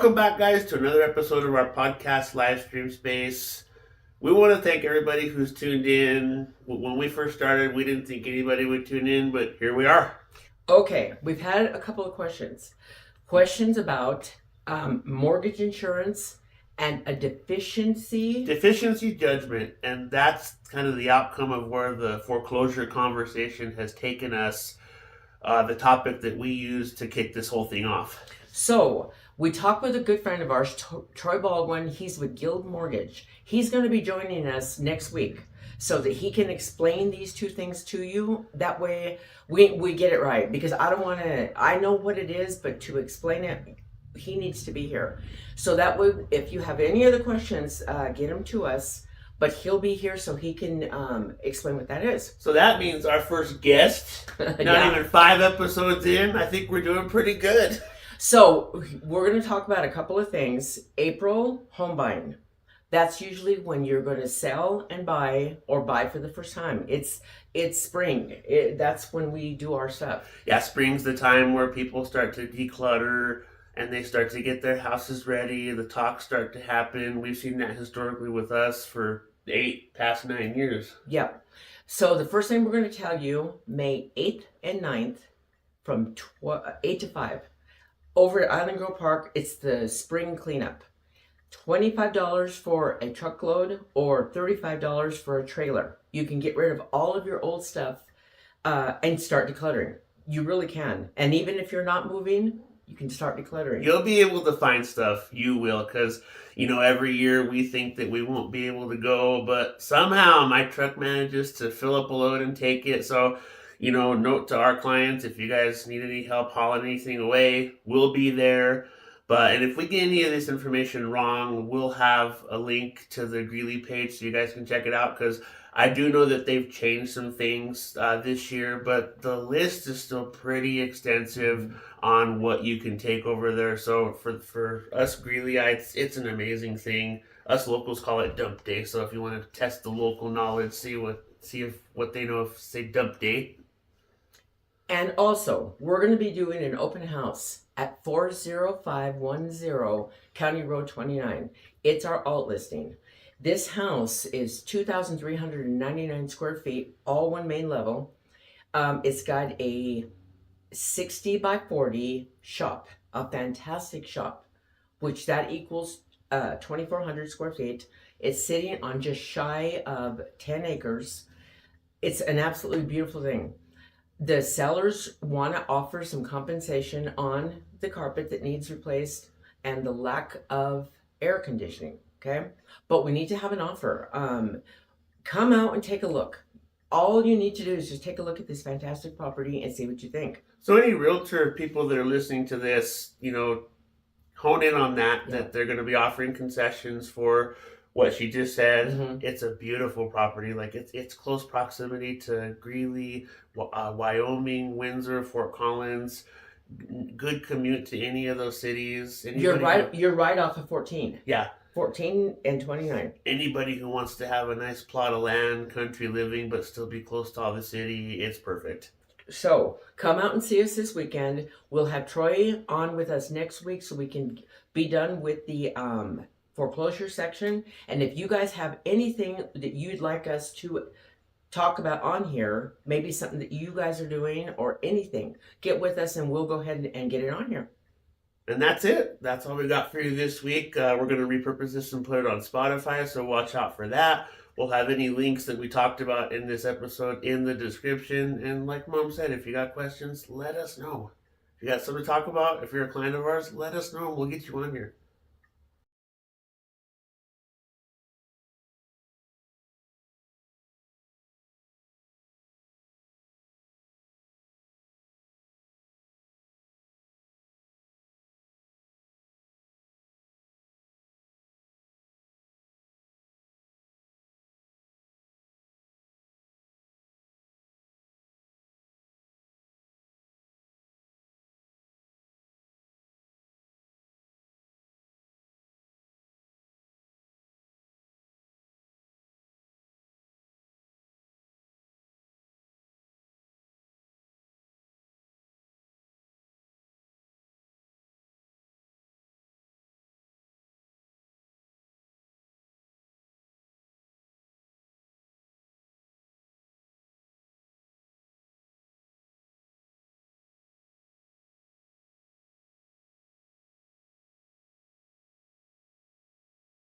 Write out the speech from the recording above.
Welcome back, guys, to another episode of our podcast live stream space. We want to thank everybody who's tuned in. When we first started, we didn't think anybody would tune in, but here we are. Okay, we've had a couple of questions. Questions about mortgage insurance and a deficiency. Deficiency judgment, and that's kind of the outcome of where the foreclosure conversation has taken us, the topic that we use to kick this whole thing off. So, we talked with a good friend of ours, Troy Baldwin. He's with Guild Mortgage. He's going to be joining us next week so that he can explain these two things to you. That way we get it right, because I don't want to, I know what it is, but to explain it, he needs to be here. So that way, if you have any other questions, get them to us. But he'll be here so he can explain what that is. So that means our first guest, not even 5 episodes in, I think we're doing pretty good. So we're going to talk about a couple of things. April, home buying. That's usually when you're going to sell and buy, or buy for the first time. It's spring. That's when we do our stuff. Yeah, spring's the time where people start to declutter and they start to get their houses ready. The talks start to happen. We've seen that historically with us for past 9 years. Yep. So the first thing we're going to tell you, May 8th and 9th from 8 to 5. Over at Island Grove Park, it's the spring cleanup. $25 for a truckload or $35 for a trailer. You can get rid of all of your old stuff and start decluttering. You really can. And even if you're not moving, you can start decluttering. You'll be able to find stuff. You will, because, every year we think that we won't be able to go, but somehow my truck manages to fill up a load and take it. So, note to our clients, if you guys need any help hauling anything away, we'll be there. And if we get any of this information wrong, we'll have a link to the Greeley page so you guys can check it out, because I do know that they've changed some things this year, but the list is still pretty extensive on what you can take over there. So for us Greeleyites, it's an amazing thing. Us locals call it dump day. So if you want to test the local knowledge, see if what they know if say dump day. And also, we're going to be doing an open house at 40510 County Road 29. It's our Ault listing. This house is 2,399 square feet, all one main level. It's got a 60 by 40 shop, a fantastic shop, which that equals 2,400 square feet. It's sitting on just shy of 10 acres. It's an absolutely beautiful thing. The sellers want to offer some compensation on the carpet that needs replaced and the lack of air conditioning, okay? But we need to have an offer. Come out and take a look. All you need to do is just take a look at this fantastic property and see what you think. So any realtor people that are listening to this, hone in on that they're going to be offering concessions for what she just said. Mm-hmm. It's a beautiful property. Like it's close proximity to Greeley, Wyoming, Windsor, Fort Collins. Good commute to any of those cities. You're right off of 14. Yeah. 14 and 29. Anybody who wants to have a nice plot of land, country living, but still be close to all the city, it's perfect. So come out and see us this weekend. We'll have Troy on with us next week so we can be done with the foreclosure section. And if you guys have anything that you'd like us to talk about on here, maybe something that you guys are doing or anything, get with us and we'll go ahead and get it on here. And that's it. That's all we got for you this week. We're going to repurpose this and put it on Spotify, so watch out for that. We'll have any links that we talked about in this episode in the description. And like Mom said, if you got questions, let us know. If you got something to talk about, if you're a client of ours, let us know and we'll get you on here.